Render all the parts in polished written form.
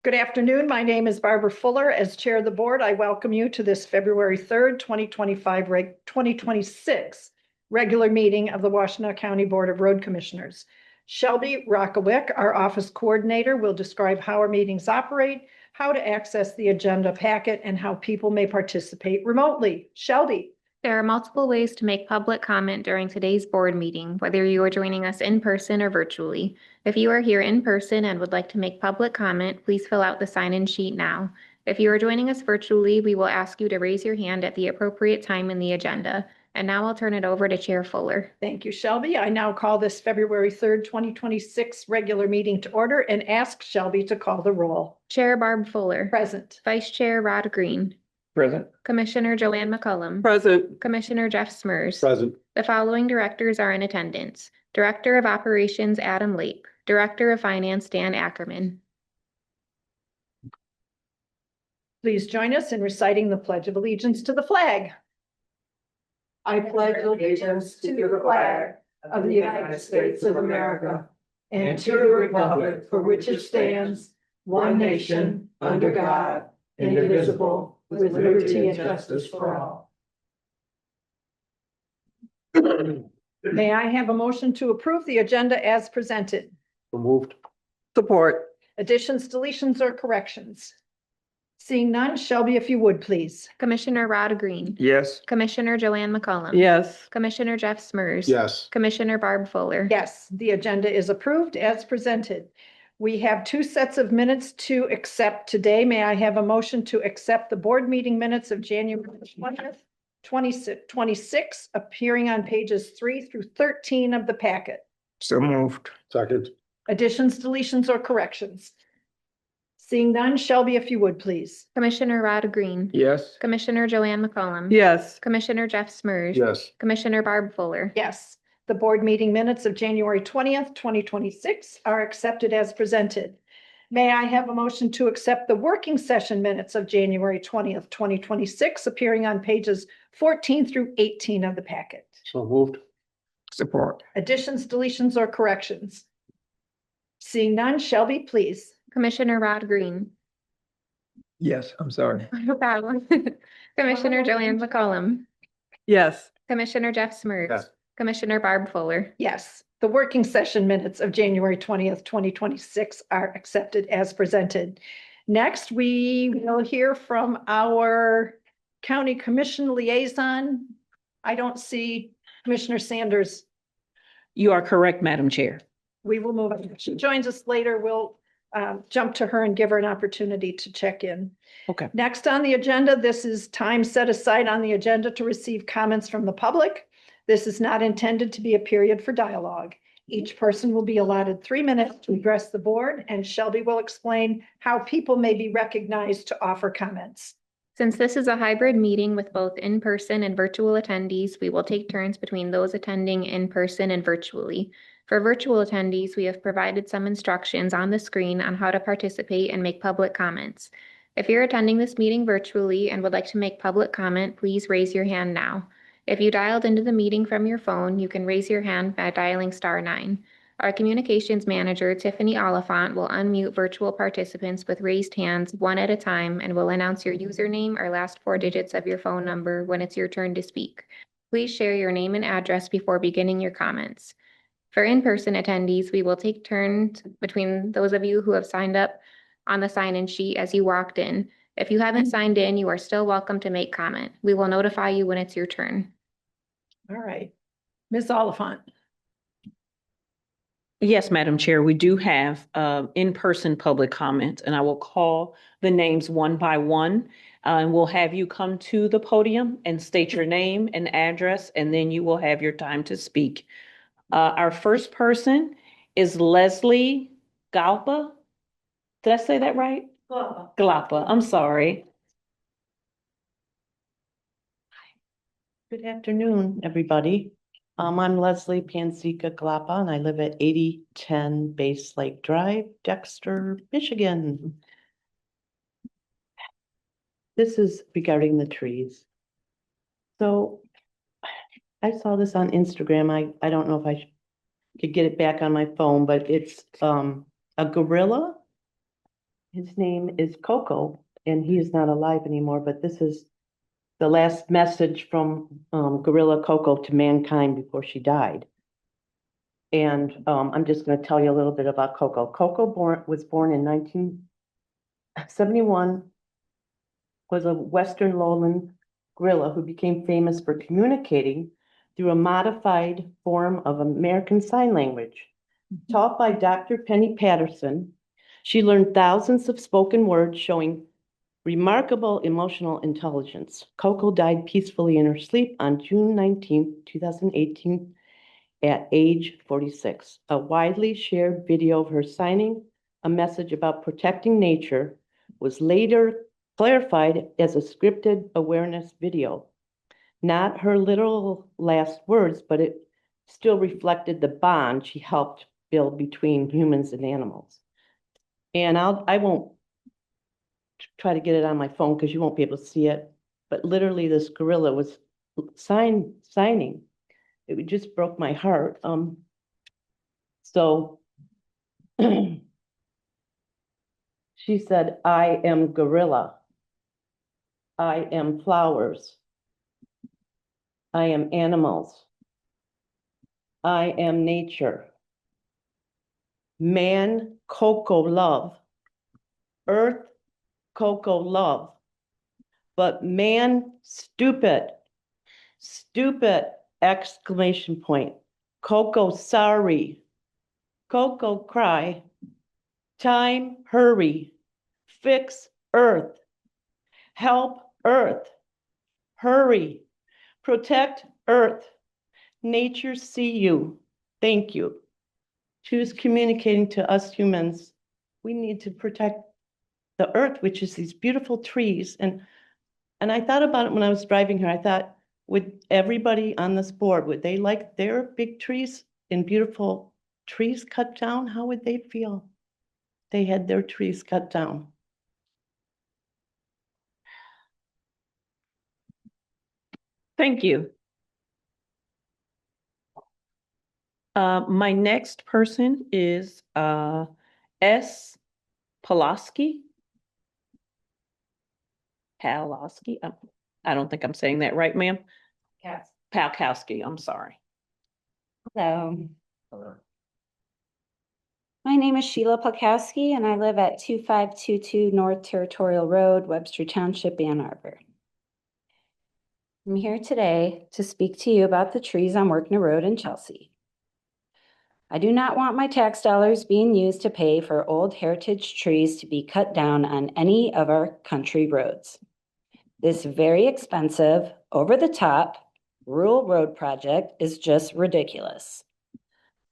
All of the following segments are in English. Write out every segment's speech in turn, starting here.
Good afternoon. My name is Barbara Fuller. As Chair of the Board, I welcome you to this February 3rd, 2026 regular meeting of the Washtenaw County Board of Road Commissioners. Shelby Rockawick, our office coordinator, will describe how our meetings operate, how to access the agenda packet, and how people may participate remotely. Shelby. There are multiple ways to make public comment during today's board meeting, whether you are joining us in person or virtually. If you are here in person and would like to make public comment, please fill out the sign-in sheet now. If you are joining us virtually, we will ask you to raise your hand at the appropriate time in the agenda. And now I'll turn it over to Chair Fuller. Thank you, Shelby. I now call this February 3rd, 2026 regular meeting to order and ask Shelby to call the roll. Chair Barb Fuller. Present. Vice Chair Rod Green. Present. Commissioner Joanne McCullum. Present. Commissioner Jeff Smurs. Present. The following directors are in attendance. Director of Operations Adam Lape. Director of Finance Dan Ackerman. Please join us in reciting the Pledge of Allegiance to the flag. I pledge allegiance to the flag of the United States of America and to the republic for which it stands, one nation, under God, indivisible, with liberty and justice for all. May I have a motion to approve the agenda as presented? So moved. Support. Additions, deletions, or corrections? Seeing none, Shelby, if you would, please. Commissioner Rod Green. Yes. Commissioner Joanne McCullum. Yes. Commissioner Jeff Smurs. Yes. Commissioner Barb Fuller. Yes, the agenda is approved as presented. We have two sets of minutes to accept today. May I have a motion to accept the board meeting minutes of January 20th, 2026, appearing on pages 3 through 13 of the packet? So moved. Second. Additions, deletions, or corrections? Seeing none, Shelby, if you would, please. Commissioner Rod Green. Yes. Commissioner Joanne McCullum. Yes. Commissioner Jeff Smurs. Yes. Commissioner Barb Fuller. Yes, the board meeting minutes of January 20th, 2026 are accepted as presented. May I have a motion to accept the working session minutes of January 20th, 2026, appearing on pages 14 through 18 of the packet? So moved. Support. Additions, deletions, or corrections? Seeing none, Shelby, please. Commissioner Rod Green. Yes, I'm sorry. No problem. Commissioner Joanne McCullum. Yes. Commissioner Jeff Smurs. Yes. Commissioner Barb Fuller. Yes, the working session minutes of January 20th, 2026 are accepted as presented. Next, we will hear from our county commission liaison. I don't see Commissioner Sanders. You are correct, Madam Chair. We will move on. She joins us later. We'll jump to her and give her an opportunity to check in. Okay. Next on the agenda, this is time set aside on the agenda to receive comments from the public. This is not intended to be a period for dialogue. Each person will be allotted 3 minutes to address the board, and Shelby will explain how people may be recognized to offer comments. Since this is a hybrid meeting with both in-person and virtual attendees, we will take turns between those attending in person and virtually. For virtual attendees, we have provided some instructions on the screen on how to participate and make public comments. If you're attending this meeting virtually and would like to make public comment, please raise your hand now. If you dialed into the meeting from your phone, you can raise your hand by dialing *9. Our communications manager, Tiffany Oliphant, will unmute virtual participants with raised hands one at a time and will announce your username or last 4 digits of your phone number when it's your turn to speak. Please share your name and address before beginning your comments. For in-person attendees, we will take turns between those of you who have signed up on the sign-in sheet as you walked in. If you haven't signed in, you are still welcome to make comment. We will notify you when it's your turn. All right, Ms. Oliphant. Yes, Madam Chair, we do have in-person public comment, and I will call the names one by one. And we'll have you come to the podium and state your name and address, and then you will have your time to speak. Our first person is Leslie Galpa. Did I say that right? Glapa, I'm sorry. Good afternoon, everybody. I'm Leslie Panzika Glapa, and I live at 8010 Base Lake Drive, Dexter, Michigan. This is regarding the trees. So I saw this on Instagram. I don't know if I could get it back on my phone, but it's a gorilla His name is Coco, and he is not alive anymore, but this is the last message from Gorilla Coco to mankind before she died. And I'm just going to tell you a little bit about Coco. Coco was born in 1971, was a Western lowland gorilla who became famous for communicating through a modified form of American Sign Language. Taught by Dr. Penny Patterson, she learned thousands of spoken words showing remarkable emotional intelligence. Coco died peacefully in her sleep on June 19, 2018, at age 46. A widely shared video of her signing a message about protecting nature was later clarified as a scripted awareness video. Not her literal last words, but it still reflected the bond she helped build between humans and animals. And I won't try to get it on my phone because you won't be able to see it, but literally this gorilla was signing. It just broke my heart. So she said, I am gorilla. I am flowers. I am animals. I am nature. Man, Coco love. Earth, Coco love. But man, stupid. Stupid, exclamation point. Coco sorry. Coco cry. Time, hurry. Fix Earth. Help Earth. Hurry. Protect Earth. Nature see you. Thank you. She was communicating to us humans. We need to protect the earth, which is these beautiful trees. And I thought about it when I was driving here. I thought, would everybody on this board, would they like their big trees and beautiful trees cut down? How would they feel? They had their trees cut down. Thank you. My next person is S. Pulaski. Pulaski. I don't think I'm saying that right, ma'am. Yes. Palkowski, I'm sorry. Hello. My name is Sheila Polkowski and I live at 2522 North Territorial Road, Webster Township, Ann Arbor. I'm here today to speak to you about the trees on Washtenaw Road in Chelsea. I do not want my tax dollars being used to pay for old heritage trees to be cut down on any of our country roads. This very expensive, over-the-top, rural road project is just ridiculous.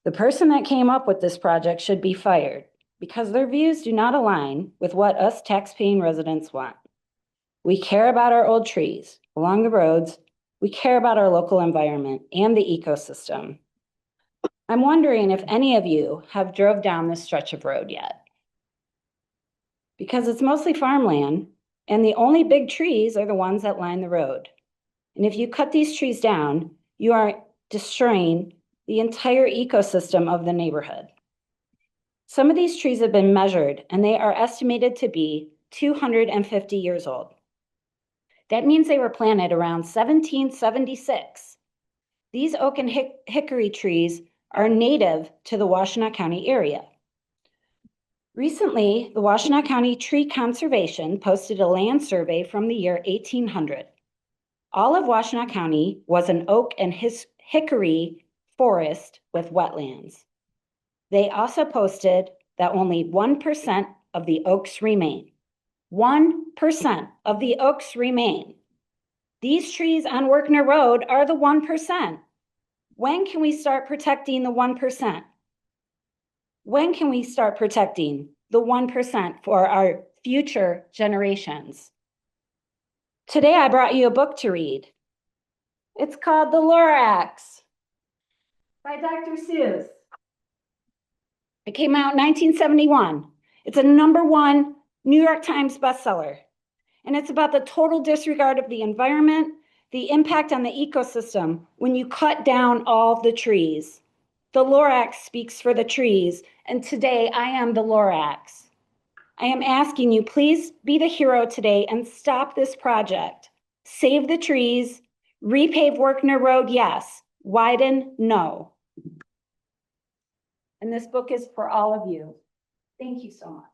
The person that came up with this project should be fired because their views do not align with what us taxpaying residents want. We care about our old trees along the roads. We care about our local environment and the ecosystem. I'm wondering if any of you have drove down this stretch of road yet. Because it's mostly farmland and the only big trees are the ones that line the road. And if you cut these trees down, you are destroying the entire ecosystem of the neighborhood. Some of these trees have been measured and they are estimated to be 250 years old. That means they were planted around 1776. These oak and hickory trees are native to the Washtenaw County area. Recently, the Washtenaw County Tree Conservation posted a land survey from the year 1800. All of Washtenaw County was an oak and hickory forest with wetlands. They also posted that only 1% of the oaks remain. 1% of the oaks remain. These trees on Washtenaw Road are the 1%. When can we start protecting the 1%? When can we start protecting the 1% for our future generations? Today, I brought you a book to read. It's called The Lorax by Dr. Seuss. It came out in 1971. It's a #1 New York Times bestseller. And it's about the total disregard of the environment, the impact on the ecosystem when you cut down all the trees. The Lorax speaks for the trees, and today I am the Lorax. I am asking you, please be the hero today and stop this project. Save the trees, repave Workner Road, yes. Widen, no. And this book is for all of you. Thank you so much.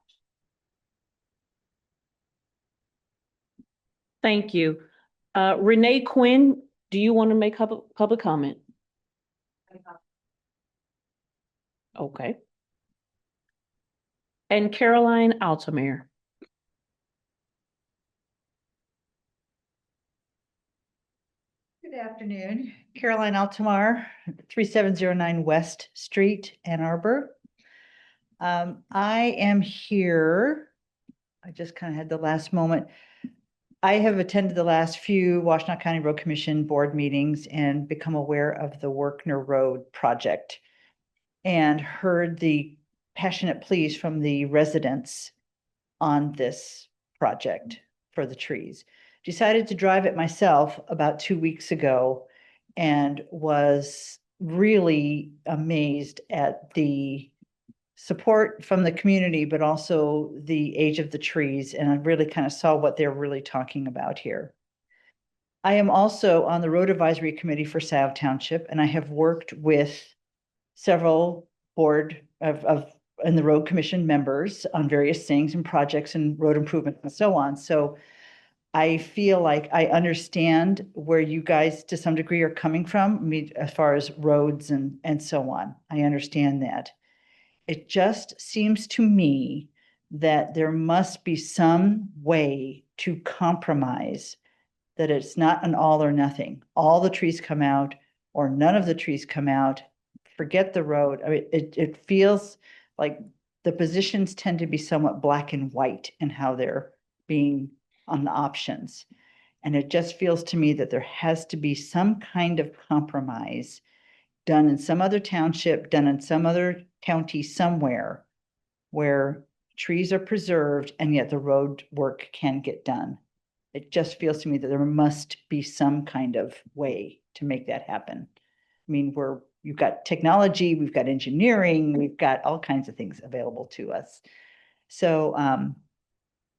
Thank you. Renee Quinn, do you want to make public comment? Okay. And Caroline Altamere. Good afternoon, Caroline Altamar, 3709 West Street, Ann Arbor. I am here. I just kind of had the last moment. I have attended the last few Washtenaw County Road Commission board meetings and become aware of the Workner Road project and heard the passionate pleas from the residents on this project for the trees. Decided to drive it myself about 2 weeks ago and was really amazed at the support from the community, but also the age of the trees. And I really kind of saw what they're really talking about here. I am also on the Road Advisory Committee for Scioto Township, and I have worked with several board and the road commission members on various things and projects and road improvement and so on. So I feel like I understand where you guys to some degree are coming from. I mean, as far as roads and so on, I understand that. It just seems to me that there must be some way to compromise, that it's not an all or nothing. All the trees come out or none of the trees come out. Forget the road. I mean, it feels like the positions tend to be somewhat black and white in how they're being on the options. And it just feels to me that there has to be some kind of compromise done in some other township, done in some other county somewhere where trees are preserved and yet the road work can get done. It just feels to me that there must be some kind of way to make that happen. I mean, you've got technology, we've got engineering, we've got all kinds of things available to us. So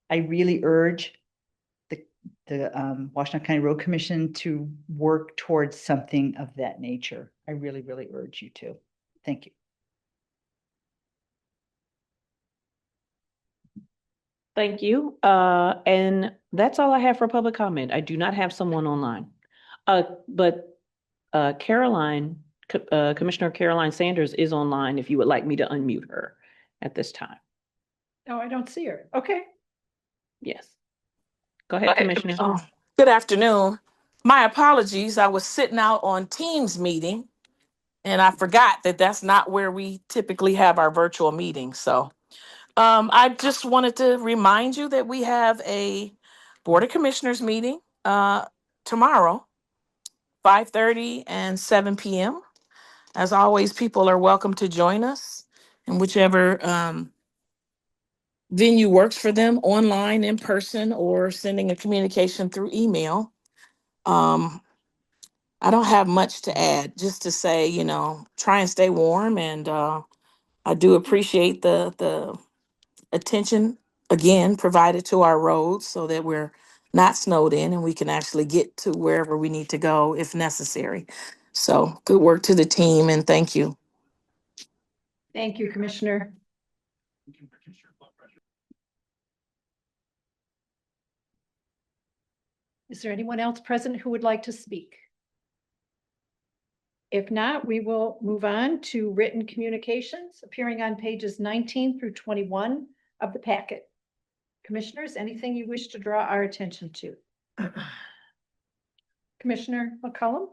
I really urge the Washtenaw County Road Commission to work towards something of that nature. I really, really urge you to. Thank you. Thank you. And that's all I have for public comment. I do not have someone online. But Caroline, Commissioner Caroline Sanders is online if you would like me to unmute her at this time. No, I don't see her. Okay. Yes. Go ahead, Commissioner. Good afternoon. My apologies. I was sitting out on Teams meeting and I forgot that that's not where we typically have our virtual meetings. So I just wanted to remind you that we have a Board of Commissioners meeting tomorrow, 5:30 and 7 p.m. As always, people are welcome to join us in whichever venue works for them, online, in person, or sending a communication through email. I don't have much to add, just to say, try and stay warm. And I do appreciate the attention again provided to our roads so that we're not snowed in and we can actually get to wherever we need to go if necessary. So good work to the team and thank you. Thank you, Commissioner. Is there anyone else present who would like to speak? If not, we will move on to written communications appearing on pages 19 through 21 of the packet. Commissioners, anything you wish to draw our attention to? Commissioner McCollum?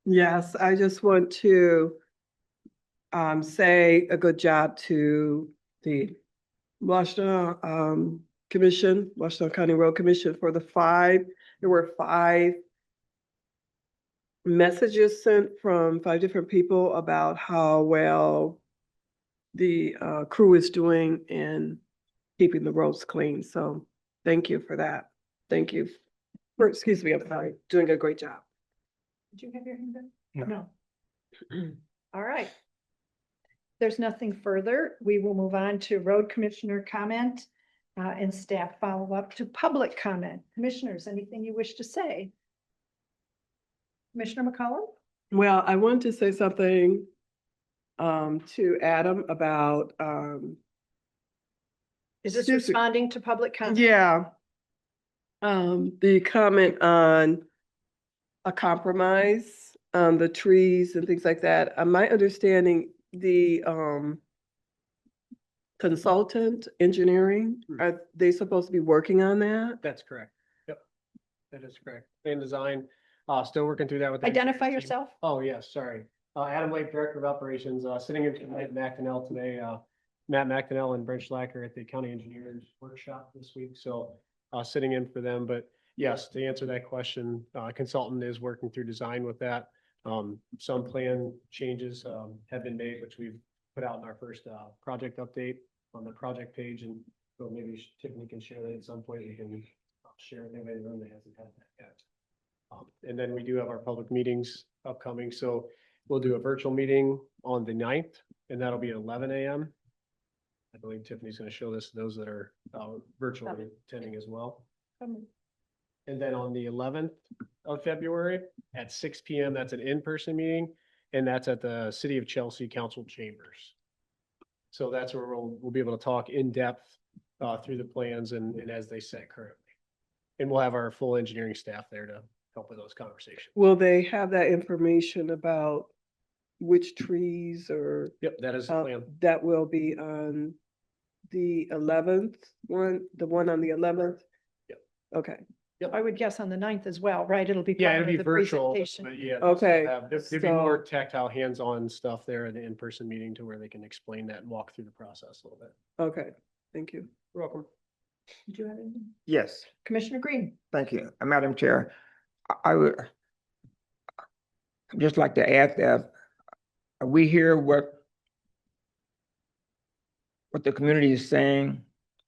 Yes, I just want to say a good job to the Washtenaw Commission, Washtenaw County Road Commission for there were 5 messages sent from 5 different people about how well the crew is doing in keeping the roads clean. So thank you for that. Thank you. Excuse me, I'm sorry, doing a great job. Did you have your hand up? No. All right. There's nothing further. We will move on to road commissioner comment. And staff follow up to public comment. Commissioners, anything you wish to say? Commissioner McCollum? Well, I want to say something to Adam about Is this Susan. responding to public comment? Yeah. The comment on a compromise, the trees and things like that. My understanding, the consultant engineering, are they supposed to be working on that? That's correct. Yep, that is correct. Plan design, still working through that with. the Identify engineering team. yourself. Oh, yes, sorry. Adam Lake, Director of Operations, sitting in at McDonnell today. Matt McDonnell and Brent Schlacker at the County Engineers Workshop this week, so sitting in for them. But yes, to answer that question, consultant is working through design with that. Some plan changes have been made, which we've put out in our first project update on the project page, and so maybe Tiffany can share that at some point. We can share with anybody in the room that hasn't had that yet. And then we do have our public meetings upcoming, so we'll do a virtual meeting on the 9th, and that'll be at 11 a.m. I believe Tiffany's going to show this to those that are virtually attending as well. And then on the 11th of February at 6 p.m., that's an in-person meeting, and that's at the City of Chelsea Council Chambers. So that's where we'll be able to talk in depth through the plans and as they set currently. And we'll have our full engineering staff there to help with those conversations. Will they have that information about which trees or Yep, that is the plan. that will be on the 11th one, the one on the 11th? Yep. Okay. I would guess on the 9th as well, right? It'll be. Yeah, part it'll of be the virtual, presentation. but yeah. Okay, There'd be more so- tactile, hands-on stuff there in the in-person meeting to where they can explain that and walk through the process a little bit. Okay, thank you. You're welcome. Did you have anything? Yes, Commissioner Green? thank you. Madam Chair, I would just like to add that we hear what the community is saying.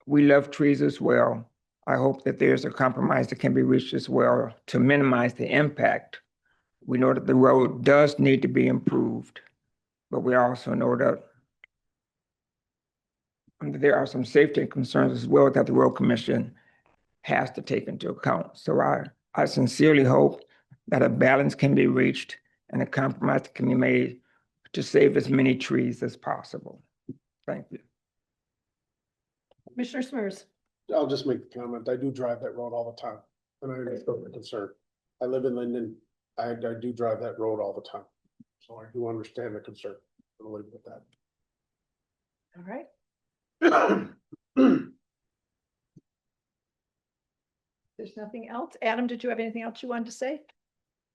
We love trees as well. I hope that there's a compromise that can be reached as well to minimize the impact. We know that the road does need to be improved, but we also know that there are some safety concerns as well that the Road Commission has to take into account. So I sincerely hope that a balance can be reached and a compromise can be made to save as many trees as possible. Thank you. Commissioner Smers? I'll just make the comment. I do drive that road all the time, and I understand the concern. I live in Linden. I do drive that road all the time. So I do understand the concern. I'll leave it with that. All right. There's nothing else. Adam, did you have anything else you wanted to say?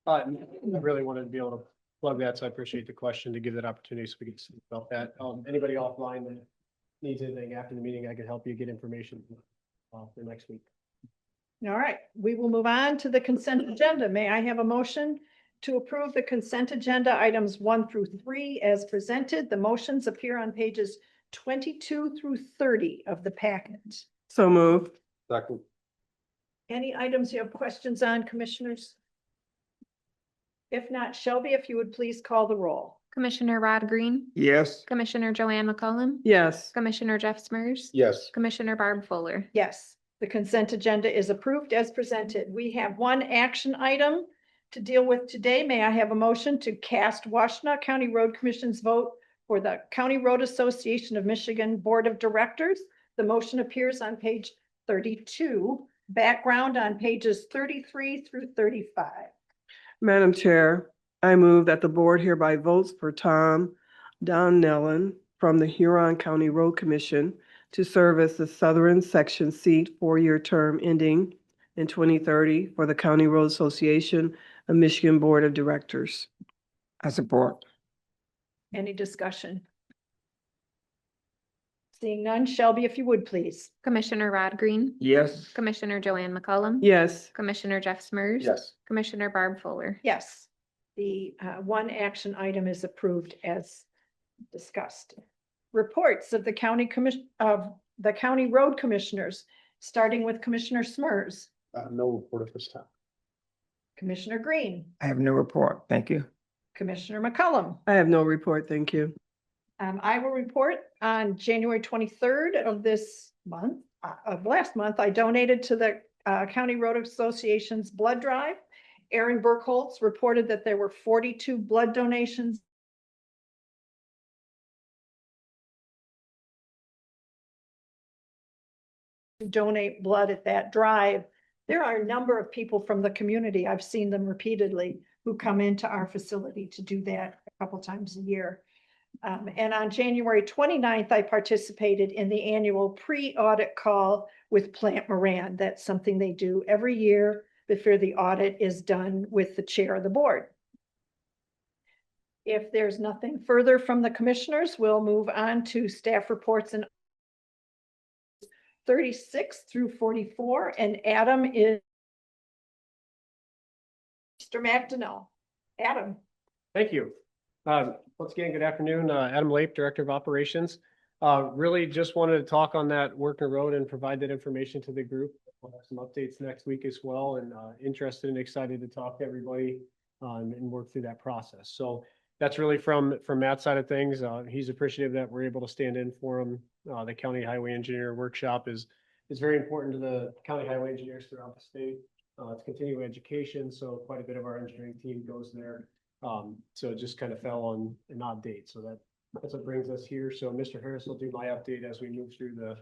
I really wanted to be able to plug that, so I appreciate the question to give that opportunity so we can speak about that. Anybody offline that needs anything after the meeting, I can help you get information for next week. All right, we will move on to the consent agenda. May I have a motion to approve the consent agenda items 1 through 3 as presented? The motions appear on pages 22 through 30 of the packet. So moved. Second. Any items you have questions on, commissioners? If not, Shelby, if you would please call the roll. Commissioner Rod Green, Yes, Commissioner Joanne McCollum, Yes. Commissioner Jeff Smers, Yes. Commissioner Barb Fuller. Yes, the consent agenda is approved as presented. We have one action item to deal with today. May I have a motion to cast Washtenaw County Road Commission's vote for the County Road Association of Michigan Board of Directors? The motion appears on page 32, background on pages 33 through 35. Madam Chair, I move that the board hereby votes for Tom Donnellan from the Huron County Road Commission to serve as the Southern Section seat 4-year term ending in 2030 for the County Road Association of Michigan Board of Directors. I support. Any discussion? Seeing none, Shelby, if you would, please. Commissioner Rod Green, Yes, Commissioner Joanne McCollum. Yes. Commissioner Jeff Smers. Yes. Commissioner Barb Fuller. Yes, the one action item is approved as discussed. Reports of the county road commissioners, starting with Commissioner Smers. No report at this time. Commissioner Green, I have no report. Thank you. Commissioner McCollum. I have no report, thank you. I will report on January 23rd of this month. of last month, I donated to the County Road Association's blood drive. Aaron Burkholz reported that there were 42 blood donations. Donate blood at that drive. There are a number of people from the community, I've seen them repeatedly, who come into our facility to do that a couple times a year. And on January 29th, I participated in the annual pre-audit call with Plant Moran. That's something they do every year before the audit is done with the chair of the board. If there's nothing further from the commissioners, we'll move on to staff reports and 36 through 44, and Adam is Mr. McDonnell. Adam. Thank you. Once again, good afternoon. Adam Lape, Director of Operations. Really just wanted to talk on that Workner Road and provide that information to the group. We'll have some updates next week as well, and interested and excited to talk to everybody and work through that process. So that's really from Matt's side of things. He's appreciative that we're able to stand in for him. The County Highway Engineer Workshop is very important to the county highway engineers throughout the state. It's continuing education, so quite a bit of our engineering team goes there. So it just kind of fell on an odd date. So that's what brings us here. So Mr. Harris will do my update as we move through the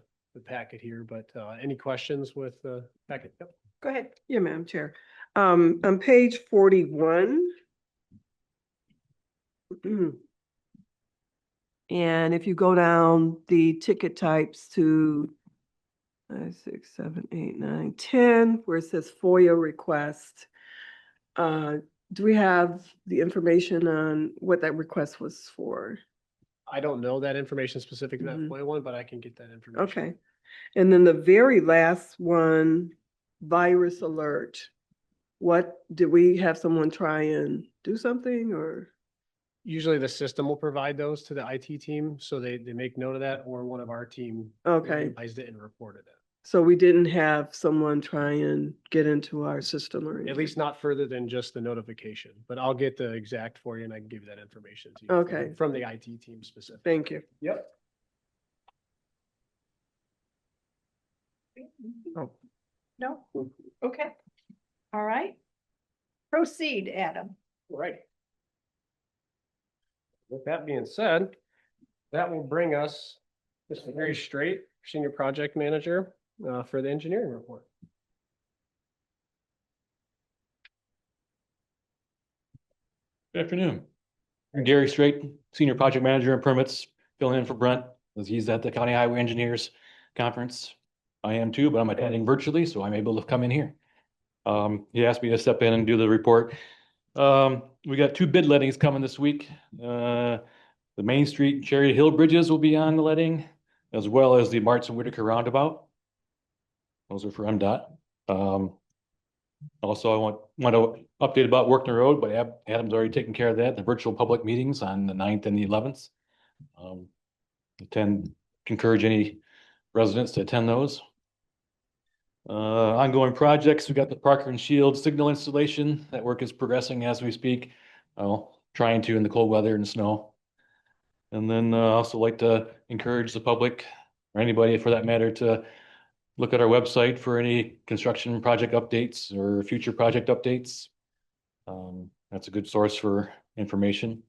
packet here, but any questions with the packet? Yep. Go ahead. Yeah, Madam Chair. On page 41. And if you go down the ticket types to 5, 6, 7, 8, 9, 10, where it says FOIA request, do we have the information on what that request was for? I don't know that information specific to that FOIA one, but I can get that information. Okay. And then the very last one, virus alert. What, did we have someone try and do something or? Usually the system will provide those to the IT team, so they make note of that, or one of our team Okay. realized it and reported it. So we didn't have someone try and get into our system or anything? At least not further than just the notification, but I'll get the exact for you and I can give you that information to you. Okay. From the IT team specifically. Thank you. Yep. Oh. No? Okay. All right. Proceed, Adam. All right. With that being said, that will bring us Mr. Gary Straight, Senior Project Manager for the engineering report. Good afternoon. I'm Gary Straight, Senior Project Manager and Permits, filling in for Brent, as he's at the County Highway Engineers Conference. I am too, but I'm attending virtually, so I'm able to come in here. He asked me to step in and do the report. We got 2 bid lettings coming this week. The Main Street and Cherry Hill bridges will be on the letting, as well as the Martz and Whitaker roundabout. Those are for MDOT. Also, I want to update about Workner Road, but Adam's already taken care of that. The virtual public meetings on the 9th and the 11th. Encourage any residents to attend those. Ongoing projects, we got the Parker and Shield signal installation. That work is progressing as we speak. Well, trying to in the cold weather and snow. And then also like to encourage the public, or anybody for that matter, to look at our website for any construction project updates or future project updates. That's a good source for information.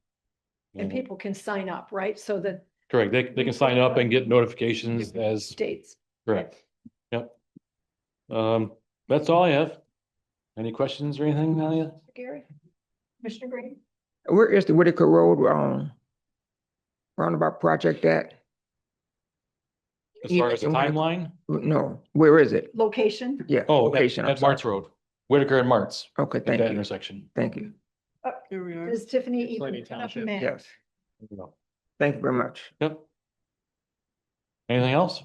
And people can sign up, right? So that Correct. They can sign up and get notifications as dates. correct. Yep. That's all I have. Any questions or anything, Alia? Gary? Commissioner Green? Where is the Whitaker Road, roundabout project at? As far as the timeline? No, where is it? Location? Yeah. Oh, location, I'm at sorry. Martz Road, Whitaker and Martz, Okay, at thank that you. intersection. Thank you. Here we are. Is Tiffany It's Lady even? Township. Yes, thank you very much. Yep. Anything else?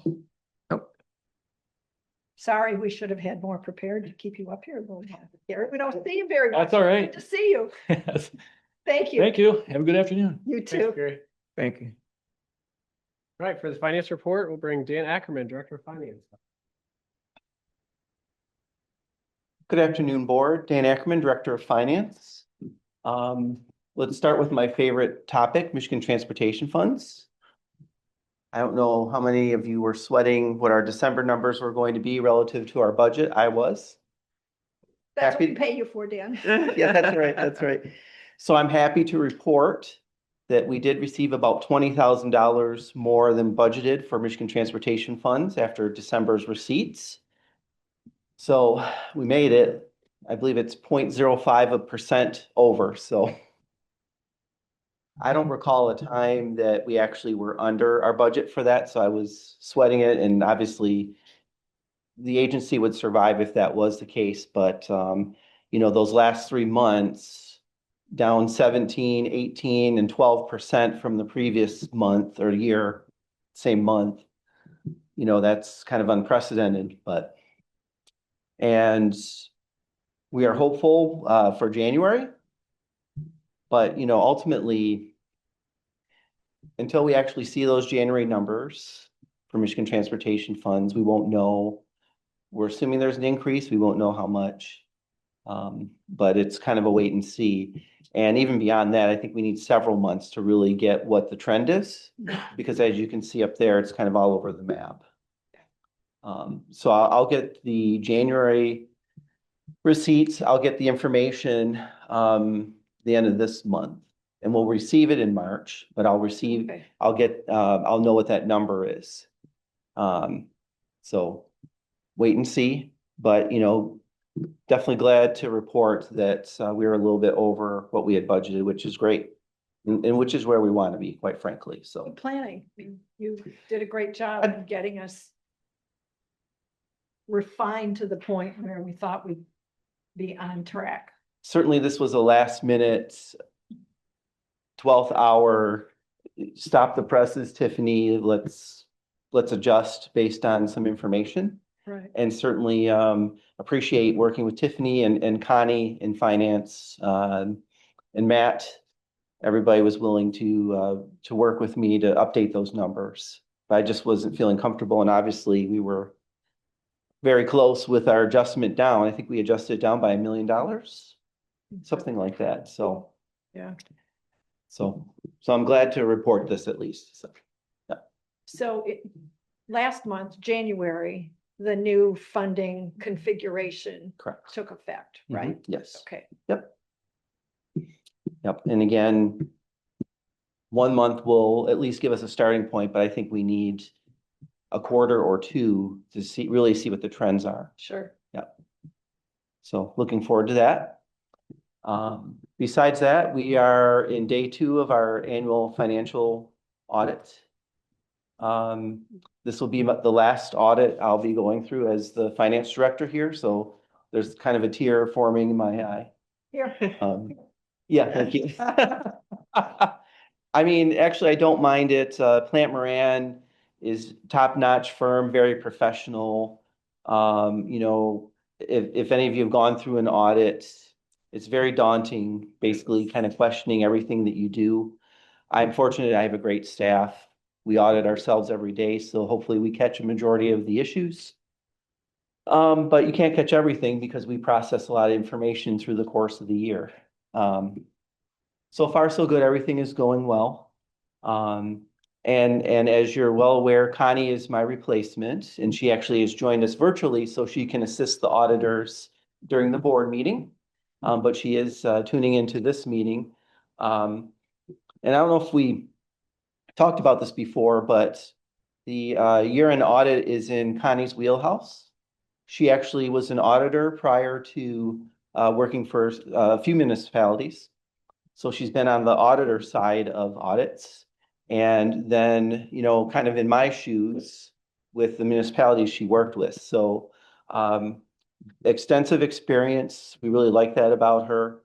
Sorry, we should have had more prepared to keep you up here a little bit. Gary, we don't see you very much. That's all right. Good to see you. Thank you. Thank you. Have a good afternoon. You Thanks, too. Gary. Thank you. All right, for the finance report, we'll bring Dan Ackerman, Director of Finance. Good afternoon, Board. Dan Ackerman, Director of Finance. Let's start with my favorite topic, Michigan Transportation Funds. I don't know how many of you were sweating what our December numbers were going to be relative to our budget. I was. That's what we Happy- pay you for, Dan. Yeah, that's right, that's right. So I'm happy to report that we did receive about $20,000 more than budgeted for Michigan Transportation Funds after December's receipts. So we made it. I believe it's 0.05% over, so. I don't recall a time that we actually were under our budget for that, so I was sweating it, and obviously the agency would survive if that was the case, but you know, those last 3 months, down 17, 18, and 12% from the previous month or year, same month, you know, that's kind of unprecedented, but and we are hopeful for January. But, you know, ultimately, until we actually see those January numbers for Michigan Transportation Funds, we won't know. We're assuming there's an increase. We won't know how much. But it's kind of a wait and see. And even beyond that, I think we need several months to really get what the trend is. Because as you can see up there, it's kind of all over the map. So I'll get the January receipts. I'll get the information the end of this month, and we'll receive it in March, but I'll receive, Okay. I'll know what that number is. So wait and see, but you know, definitely glad to report that we were a little bit over what we had budgeted, which is great. And which is where we want to be, quite frankly, so. Good planning. You did a great job of getting us refined to the point where we thought we'd be on track. Certainly this was a last minute 12th hour, stop the presses, Tiffany, let's adjust based on some information. Right. And certainly appreciate working with Tiffany and Connie in finance and Matt. Everybody was willing to work with me to update those numbers. But I just wasn't feeling comfortable, and obviously we were very close with our adjustment down. I think we adjusted down by $1 million, something like that. So Yeah. so I'm glad to report this at least. So yeah. So last month, January, the new funding configuration Correct. took effect, Mhm. right? Yes. Okay. Yep. And again, 1 month will at least give us a starting point, but I think we need a quarter or two to really see what the trends are. Sure. So looking forward to that. Besides that, we are in day 2 of our annual financial audit. This will be the last audit I'll be going through as the finance director here. So there's kind of a tear forming in my eye. Here. Yeah, thank you. I mean, actually, I don't mind it. Plant Moran is top-notch firm, very professional. You know, if any of you have gone through an audit, it's very daunting, basically kind of questioning everything that you do. I'm fortunate I have a great staff. We audit ourselves every day, so hopefully we catch a majority of the issues. But you can't catch everything because we process a lot of information through the course of the year. So far, so good. Everything is going well. And as you're well aware, Connie is my replacement, and she actually has joined us virtually so she can assist the auditors during the board meeting. But she is tuning into this meeting. And I don't know if we talked about this before, but the year-end audit is in Connie's wheelhouse. She actually was an auditor prior to working for a few municipalities. So she's been on the auditor side of audits. And then, you know, kind of in my shoes with the municipalities she worked with. So extensive experience. We really like that about her.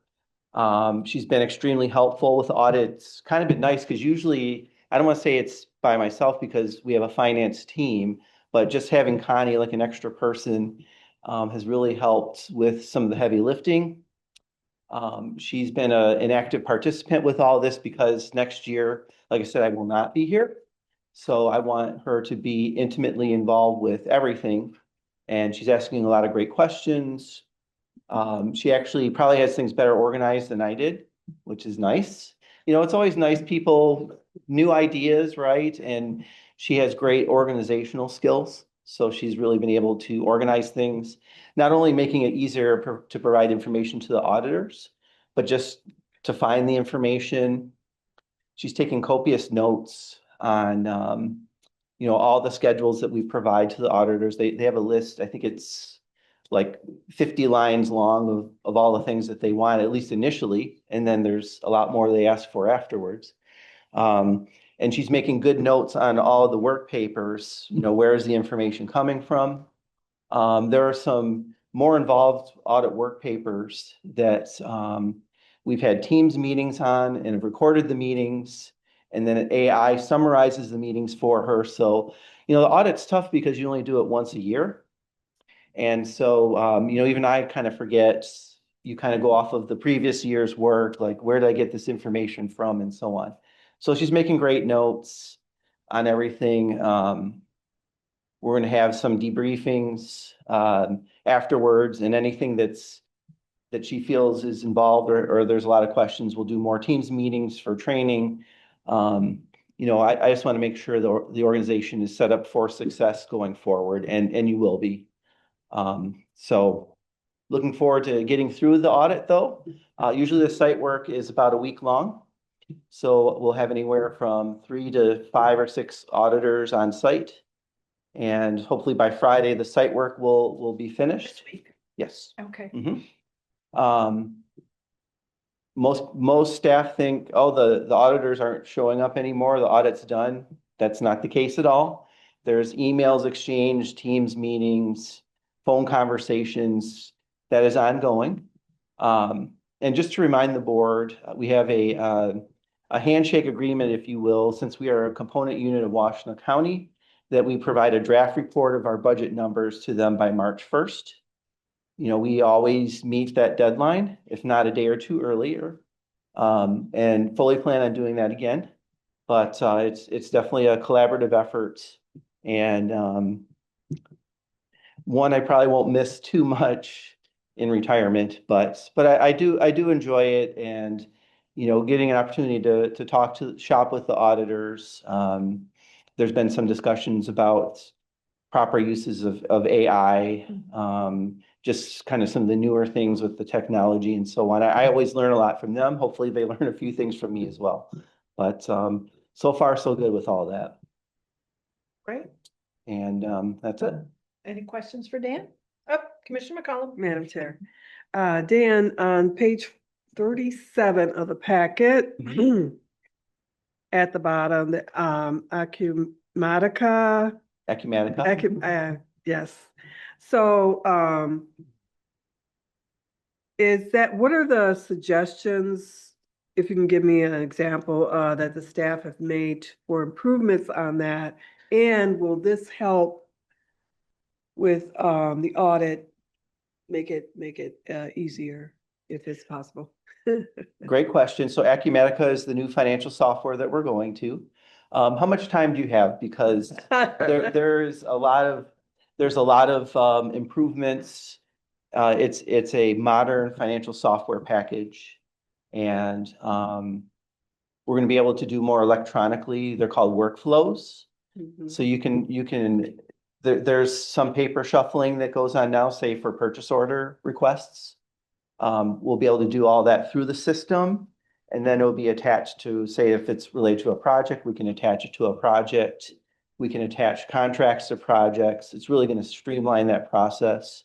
She's been extremely helpful with audits. Kind of been nice because usually, I don't want to say it's by myself because we have a finance team, but just having Connie like an extra person has really helped with some of the heavy lifting. She's been an active participant with all this because next year, like I said, I will not be here. So I want her to be intimately involved with everything. And she's asking a lot of great questions. She actually probably has things better organized than I did, which is nice. You know, it's always nice people, new ideas, right? And She has great organizational skills. So she's really been able to organize things, not only making it easier to provide information to the auditors, but just to find the information. She's taking copious notes on, all the schedules that we provide to the auditors. They have a list, I think it's like 50 lines long of all the things that they want, at least initially. And then there's a lot more they ask for afterwards. And she's making good notes on all the work papers, where is the information coming from? There are some more involved audit work papers that we've had Teams meetings on and have recorded the meetings. And then an AI summarizes the meetings for her. So, the audit's tough because you only do it once a year. And so, even I kind of forget, you kind of go off of the previous year's work, like where did I get this information from and so on. So she's making great notes on everything. We're going to have some debriefings afterwards, and anything that she feels is involved or there's a lot of questions, we'll do more Teams meetings for training. I just want to make sure the organization is set up for success going forward, and you will be. So looking forward to getting through the audit though. Usually the site work is about a week long. So we'll have anywhere from 3 to 5 or 6 auditors on site. And hopefully by Friday, the site work will be finished. Yes. Okay. Most staff think, oh, the auditors aren't showing up anymore. The audit's done. That's not the case at all. There's emails exchanged, Teams meetings, phone conversations that is ongoing. And just to remind the board, we have a handshake agreement, if you will, since we are a component unit of Washtenaw County, that we provide a draft report of our budget numbers to them by March 1st. We always meet that deadline, if not a day or two earlier, and fully plan on doing that again. But it's definitely a collaborative effort, and one I probably won't miss too much in retirement, but I do enjoy it, and getting an opportunity to shop with the auditors. There's been some discussions about proper uses of AI, just kind of some of the newer things with the technology and so on. I always learn a lot from them. Hopefully they learn a few things from me as well. But so far, so good with all that. Great. And that's it. Any questions for Dan? Oh, Commissioner McCollum. Madam Chair. Dan, on page 37 of the packet, at the bottom, the Acumatica. Acumatica. Yes. So what are the suggestions, if you can give me an example, that the staff have made for improvements on that? And will this help with the audit, make it easier if it's possible? Great question. So Acumatica is the new financial software that we're going to. How much time do you have? Because there's a lot of improvements. It's a modern financial software package, and we're going to be able to do more electronically. They're called workflows. So you can there's some paper shuffling that goes on now, say for purchase order requests. We'll be able to do all that through the system, and then it'll be attached to, say, if it's related to a project, we can attach it to a project. We can attach contracts to projects. It's really going to streamline that process.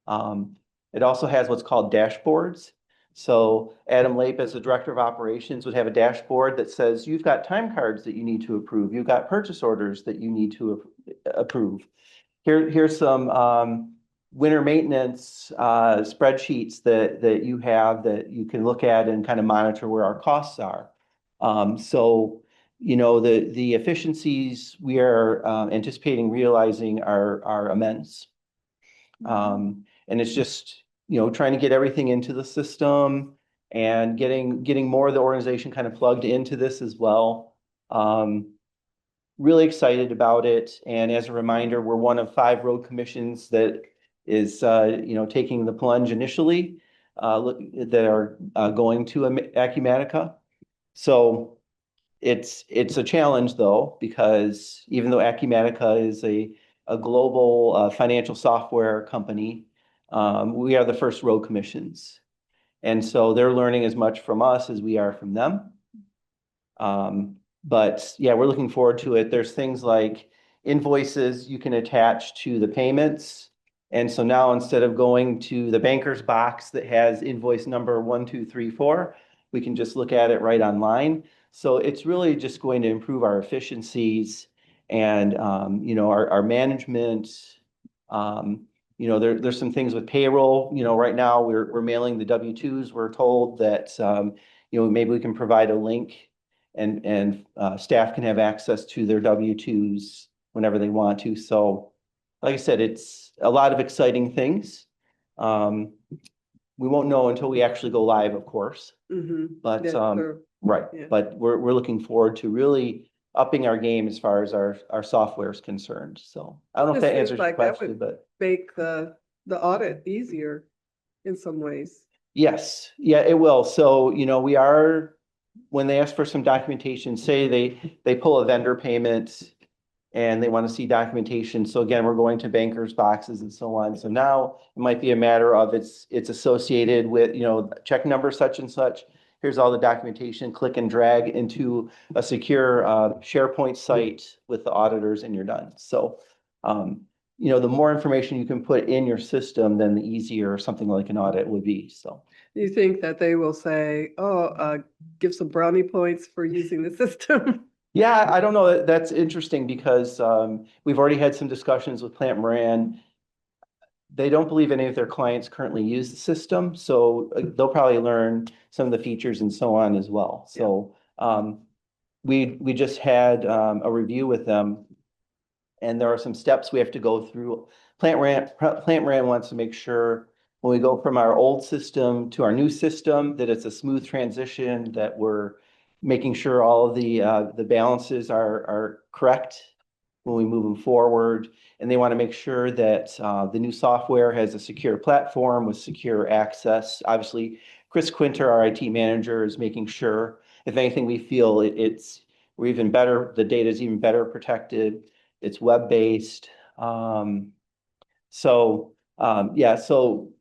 It also has what's called dashboards. So Adam Lape, as the Director of Operations, would have a dashboard that says, you've got time cards that you need to approve. You've got purchase orders that you need to approve. Here's some winter maintenance spreadsheets that you have that you can look at and kind of monitor where our costs are. So, the efficiencies we are anticipating realizing are immense. And it's just, trying to get everything into the system and getting more of the organization kind of plugged into this as well. Really excited about it. And as a reminder, we're one of 5 road commissions that is, taking the plunge initially, that are going to Acumatica. So It's a challenge though, because even though Acumatica is a global financial software company, we are the first road commissions. And so they're learning as much from us as we are from them. But yeah, we're looking forward to it. There's things like invoices you can attach to the payments. And so now instead of going to the banker's box that has invoice number 1234, we can just look at it right online. So it's really just going to improve our efficiencies and, you know, our management. You know, there's some things with payroll, you know, right now we're mailing the W-2s. We're told that, you know, maybe we can provide a link and staff can have access to their W-2s whenever they want to. So like I said, it's a lot of exciting things. We won't know until we actually go live, of course, but Yes, sir. right. Yeah. But we're looking forward to really upping our game as far as our software is concerned. So I don't know if that It seems answers your like that question, would but make the audit easier in some ways. yes, yeah, it will. So, you know, we are, when they ask for some documentation, say they pull a vendor payment and they want to see documentation. So again, we're going to bankers boxes and so on. So now it might be a matter of it's associated with, you know, check number such and such. Here's all the documentation, click and drag into a secure SharePoint site with the auditors and you're done. So, you know, the more information you can put in your system, then the easier something like an audit would be. So. Do you think that they will say, oh, give some brownie points for using the system? Yeah, I don't know. That's interesting because we've already had some discussions with Plant Moran. They don't believe any of their clients currently use the system, so they'll probably learn some of the features and so on as well. So we just had a review with them, and there are some steps we have to go through. Plant Moran wants to make sure when we go from our old system to our new system that it's a smooth transition, that we're making sure all of the balances are correct when we move them forward. And they want to make sure that the new software has a secure platform with secure access. Obviously, Chris Quinter, our IT manager, is making sure, if anything, we feel we're even better, the data is even better protected. It's web-based. So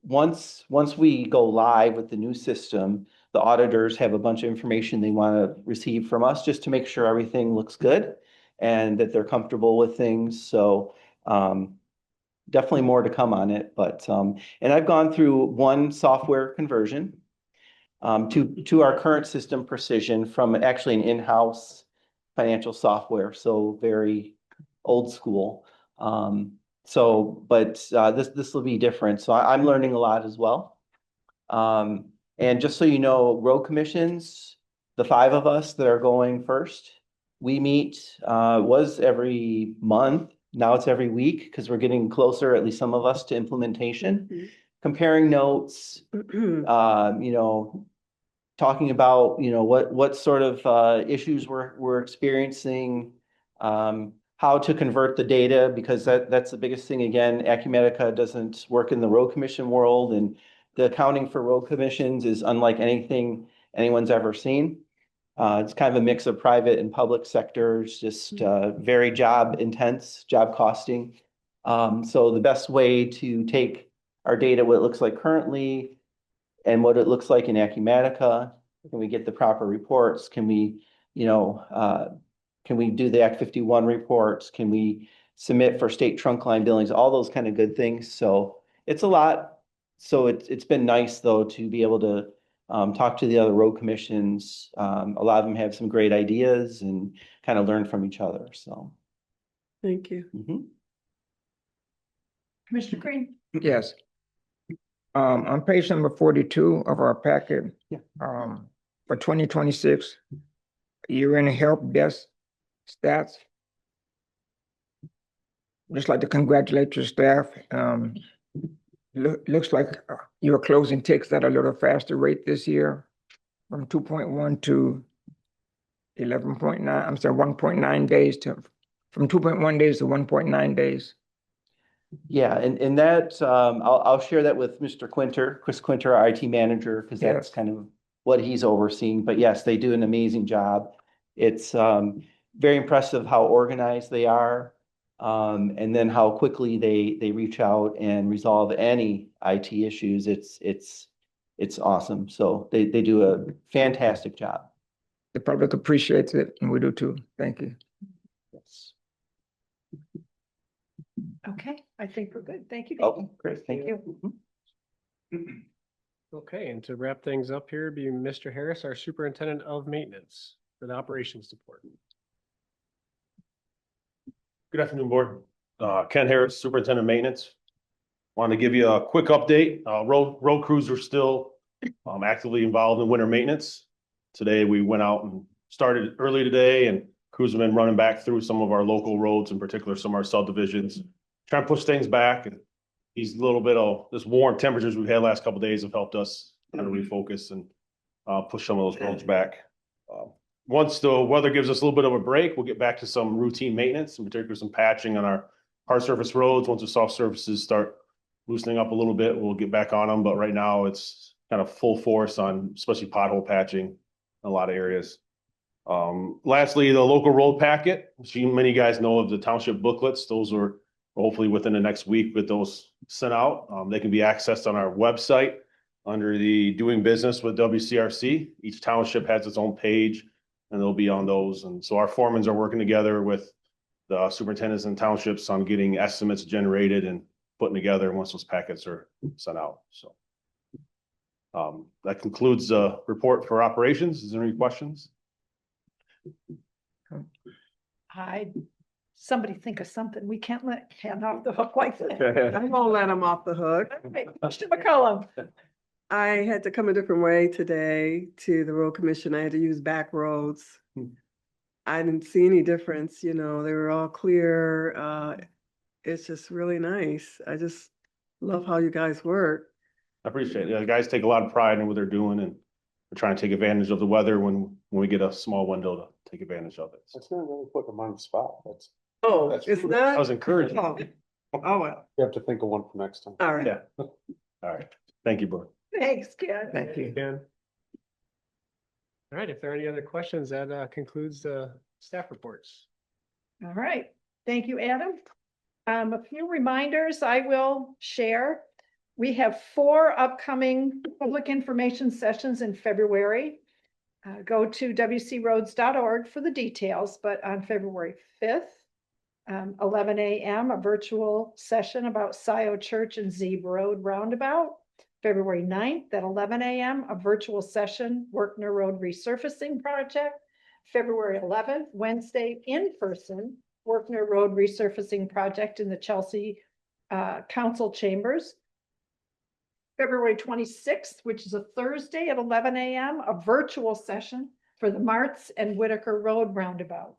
once we go live with the new system, the auditors have a bunch of information they want to receive from us just to make sure everything looks good and that they're comfortable with things. So definitely more to come on it. But and I've gone through one software conversion to our current system Precision from actually an in-house financial software. So very old school. But this will be different. So I'm learning a lot as well. And just so you know, road commissions, the 5 of us that are going first, we meet, was every month. Now it's every week because we're getting closer, at least some of us, to implementation. Comparing notes, you know, talking about, you know, what sort of issues we're experiencing, how to convert the data, because that's the biggest thing. Again, Acumatica doesn't work in the road commission world, and the accounting for road commissions is unlike anything anyone's ever seen. It's kind of a mix of private and public sectors, just very job intense, job costing. So the best way to take our data, what it looks like currently, and what it looks like in Acumatica, can we get the proper reports? Can we, you know, can we do the Act 51 reports? Can we submit for state trunk line billings? All those kind of good things. So it's a lot. So it's been nice though to be able to talk to the other road commissions. A lot of them have some great ideas and kind of learn from each other. So. Thank you. Commissioner Green. Yes. On page number 42 of our packet, for 2026, year-end help desk stats. Just like to congratulate your staff. Looks like you're closing ticks at a little faster rate this year, from 2.1 to 11.9. I'm sorry, 1.9 days from 2.1 days to 1.9 days. Yeah, and that I'll share that with Mr. Quinter, Chris Quinter, our IT manager, because that's kind of what he's overseeing. But yes, they do an amazing job. It's very impressive how organized they are. And then how quickly they reach out and resolve any IT issues. It's awesome. So they do a fantastic job. The public appreciates it, and we do too. Thank you. Yes. Okay, I think we're good. Thank you. Oh, great. Thank you. Okay, and to wrap things up here, be Mr. Harris, our Superintendent of Maintenance for the Operations Department. Good afternoon, Board. Ken Harris, Superintendent of Maintenance. Want to give you a quick update. Road crews are still actively involved in winter maintenance. Today, we went out and started early today, and crews have been running back through some of our local roads, in particular some of our subdivisions, trying to push things back. And these little bit of this warm temperatures we've had last couple of days have helped us kind of refocus and push some of those roads back. Once the weather gives us a little bit of a break, we'll get back to some routine maintenance, in particular some patching on our hard surface roads. Once the soft surfaces start loosening up a little bit, we'll get back on them. But right now it's kind of full force on especially pothole patching in a lot of areas. Lastly, the local road packet. Many guys know of the township booklets. Those are hopefully within the next week with those sent out. They can be accessed on our website under the doing business with WCRC. Each township has its own page and they'll be on those. And so our foremans are working together with the superintendents and townships on getting estimates generated and putting together once those packets are sent out. So that concludes the report for operations. Is there any questions? Somebody think of something. We can't let Ken off the hook like that. I won't let them off the hook. All right, Mr. McCollum. I had to come a different way today to the road commission. I had to use back roads. I didn't see any difference, they were all clear. It's just really nice. I just love how you guys work. I appreciate it. The guys take a lot of pride in what they're doing and we're trying to take advantage of the weather when we get a small window to take advantage of it. That's not really putting them on the spot. Oh, That's it's true. not? I was encouraging. Oh, well, You have to think of one for next time. all right. Yeah. All right. Thank you, Board. Thanks, Ken. Thank you. Ken. All right, if there are any other questions, that concludes the staff reports. All right, thank you, Adam. A few reminders I will share. We have 4 upcoming public information sessions in February. Go to wcroads.org for the details, but on February 5th, 11 a.m., a virtual session about Scioto Church and Zeeb Road roundabout. February 9th at 11 a.m., a virtual session, Werkner Road resurfacing project. February 11th, Wednesday, in person, Werkner Road resurfacing project in the Chelsea Council Chambers. February 26th, which is a Thursday at 11 a.m., a virtual session for the Martz and Whitaker Road roundabout.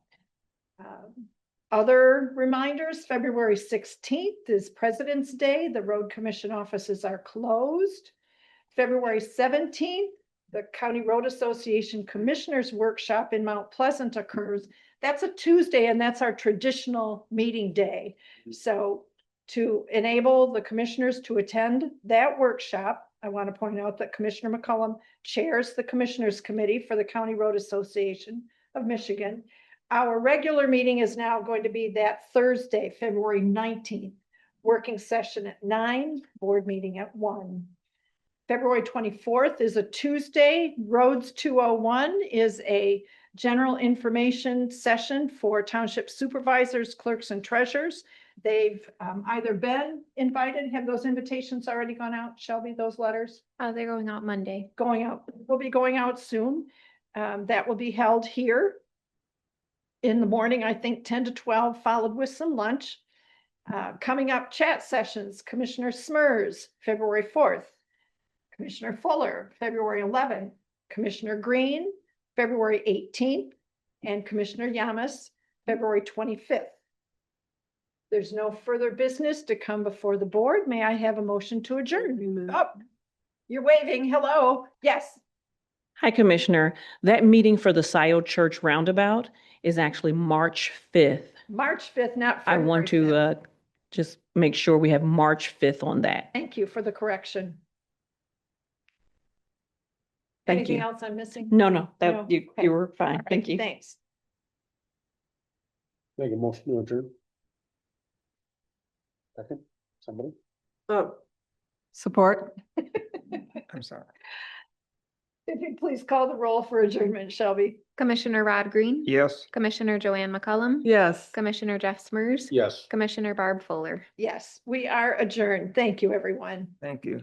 Other reminders, February 16th is President's Day. The Road Commission offices are closed. February 17th, the County Road Association Commissioners Workshop in Mount Pleasant occurs. That's a Tuesday and that's our traditional meeting day. So to enable the commissioners to attend that workshop, I want to point out that Commissioner McCollum chairs the Commissioners Committee for the County Road Association of Michigan. Our regular meeting is now going to be that Thursday, February 19th, working session at 9, board meeting at 1. February 24th is a Tuesday. Roads 201 is a general information session for township supervisors, clerks, and treasurers. They've either been invited, have those invitations already gone out, Shelby, those letters? They're going out Monday. Going out, will be going out soon. That will be held here in the morning, I think 10 to 12, followed with some lunch. Coming up, chat sessions, Commissioner Smers, February 4th. Commissioner Fuller, February 11th. Commissioner Green, February 18th. And Commissioner Yamas, February 25th. There's no further business to come before the board. May I have a motion to adjourn? Oh, you're waving. Hello. Yes. Hi, Commissioner. That meeting for the Scioto Church roundabout is actually March 5th. March 5th, not I February want 5th. to just make sure we have March 5th on that. Thank you for the correction. Thank Anything you. else I'm missing? No, No? you Okay. were fine. All Thank right, you. Thanks. Make a motion to adjourn. Second, somebody? Support. I'm sorry. If you please call the roll for adjournment, Shelby. Commissioner Rod Green. Yes. Commissioner Joanne McCullum. Yes. Commissioner Jeff Smurs. Yes. Commissioner Barb Fuller. Yes, we are adjourned. Thank you, everyone. Thank you.